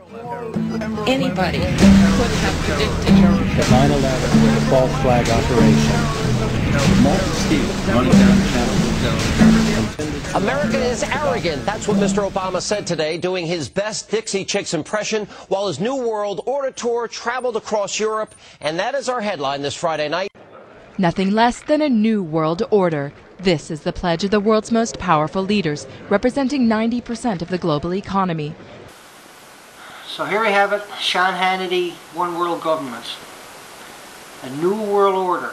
Anybody could have predicted the 9/11 was a false flag operation. America is arrogant. That's what Mr. Obama said today, doing his best Dixie Chicks impression while his New World Order tour traveled across Europe. And that is our headline this Friday night. Nothing less than a new world order. This is the pledge of the world's most powerful leaders, representing 90% of the global economy. So here we have it, Sean Hannity, One World Government. A new world order.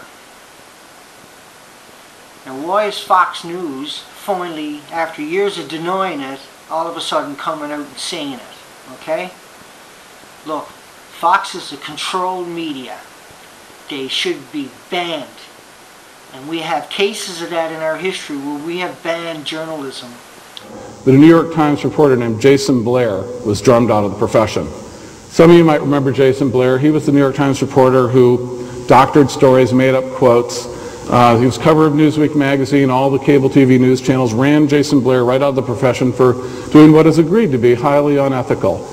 Now why is Fox News finally, after years of denying it, all of a sudden coming out and saying it? Okay? Look, Fox is a controlled media. They should be banned. And we have cases of that in our history where we have banned journalism. But a New York Times reporter named Jason Blair was drummed out of the profession. Some of you might remember Jason Blair. He was the New York Times reporter who doctored stories, made up quotes. He was cover of Newsweek magazine. All the cable TV news channels ran Jason Blair right out of the profession for doing what is agreed to be highly unethical,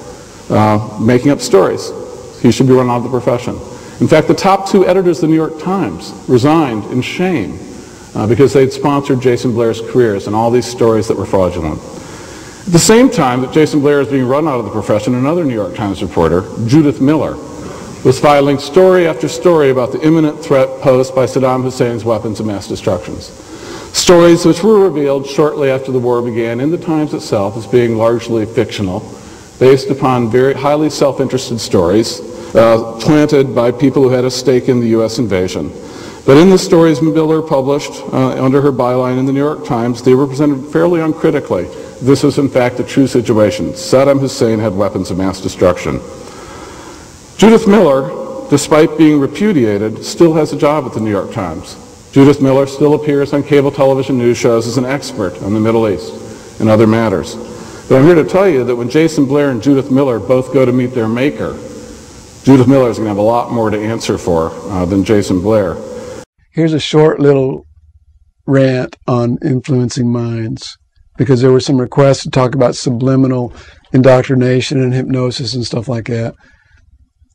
making up stories. He should be run out of the profession. In fact, the top two editors of the New York Times resigned in shame because they'd sponsored Jason Blair's careers and all these stories that were fraudulent. At the same time that Jason Blair is being run out of the profession, another New York Times reporter, Judith Miller, was filing story after story about the imminent threat posed by Saddam Hussein's weapons of mass destruction. Stories which were revealed shortly after the war began in the Times itself as being largely fictional, based upon very highly self-interested stories planted by people who had a stake in the U.S. invasion. But in the stories Miller published under her byline in the New York Times, they were presented fairly uncritically. This was in fact a true situation. Saddam Hussein had weapons of mass destruction. Judith Miller, despite being repudiated, still has a job at the New York Times. Judith Miller still appears on cable television news shows as an expert on the Middle East and other matters. But I'm here to tell you that when Jason Blair and Judith Miller both go to meet their maker, Judith Miller is going to have a lot more to answer for than Jason Blair. Here's a short little rant on influencing minds, because there were some requests to talk about subliminal indoctrination and hypnosis and stuff like that.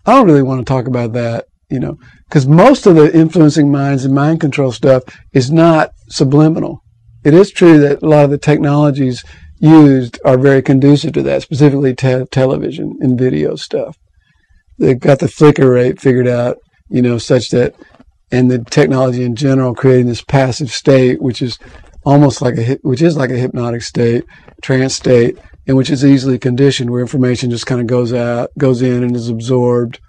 I don't really want to talk about that, you know, because most of the influencing minds and mind control stuff is not subliminal. It is true that a lot of the technologies used are very conducive to that, specifically television and video stuff. They've got the flicker rate figured out, you know, such that, and the technology in general creating this passive state, which is almost like like a hypnotic state, trance state, and which is easily conditioned, where information just kind of goes in and is absorbed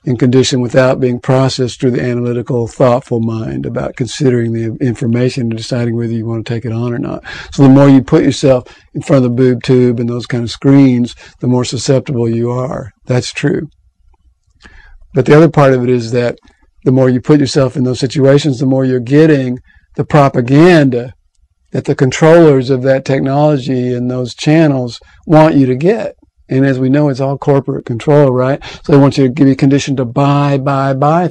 and conditioned without being processed through the analytical, thoughtful mind about considering the information and deciding whether you want to take it on or not. So the more you put yourself in front of the boob tube and those kind of screens, the more susceptible you are. That's true. But the other part of it is that the more you put yourself in those situations, the more you're getting the propaganda that the controllers of that technology and those channels want you to get. And as we know, it's all corporate control, right? So they want you to be conditioned to buy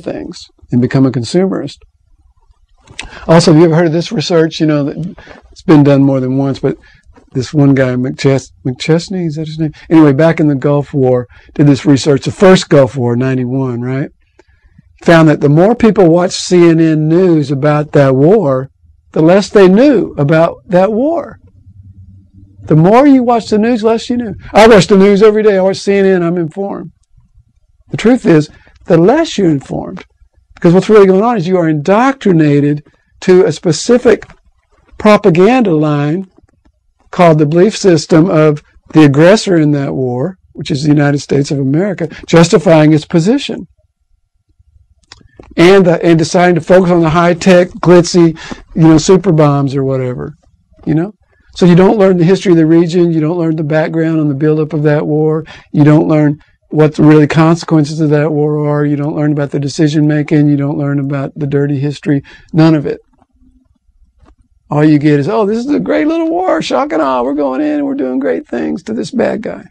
things and become a consumerist. Also, have you ever heard of this research? You know, it's been done more than once, but this one guy, McChesney, is that his name? Anyway, back in the Gulf War, did this research, the first Gulf War, 91, right? Found that the more people watched CNN news about that war, the less they knew about that war. The more you watch the news, less you knew. I watch the news every day. I watch CNN. I'm informed. The truth is, the less you're informed, because what's really going on is you are indoctrinated to a specific propaganda line called the belief system of the aggressor in that war, which is the United States of America, justifying its position. And deciding to focus on the high-tech, glitzy, you know, super bombs or whatever, you know. So you don't learn the history of the region. You don't learn the background on the buildup of that war. You don't learn what the really consequences of that war are. You don't learn about the decision-making. You don't learn about the dirty history. None of it. All you get is, oh, this is a great little war. Shock and awe. We're going in and we're doing great things to this bad guy.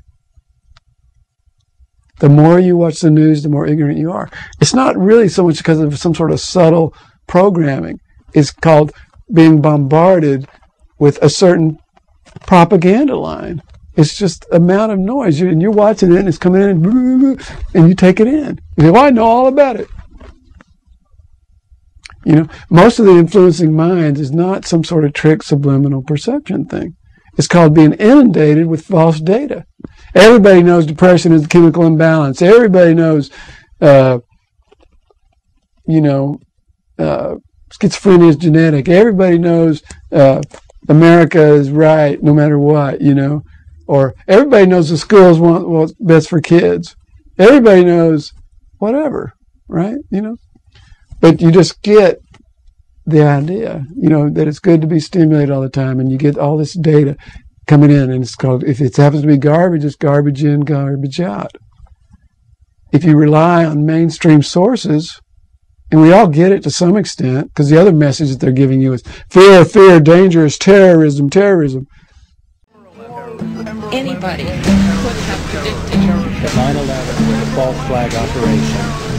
The more you watch the news, the more ignorant you are. It's not really so much because of some sort of subtle programming. It's called being bombarded with a certain propaganda line. It's just amount of noise. And you're watching it, and it's coming in, and you take it in. You say, well, I know all about it. You know, most of the influencing minds is not some sort of trick subliminal perception thing. It's called being inundated with false data. Everybody knows depression is a chemical imbalance. Everybody knows, schizophrenia is genetic. Everybody knows America is right no matter what, you know. Or everybody knows the schools want what's best for kids. Everybody knows whatever, right? You know. But you just get the idea, you know, that it's good to be stimulated all the time, and you get all this data coming in, and it's called, if it happens to be garbage, it's garbage in, garbage out. If you rely on mainstream sources, and we all get it to some extent, because the other message that they're giving you is fear, fear, dangerous, terrorism, terrorism. Anybody could have predicted. The 9/11 was a false flag operation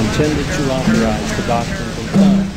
intended to authorize the doctrines and plans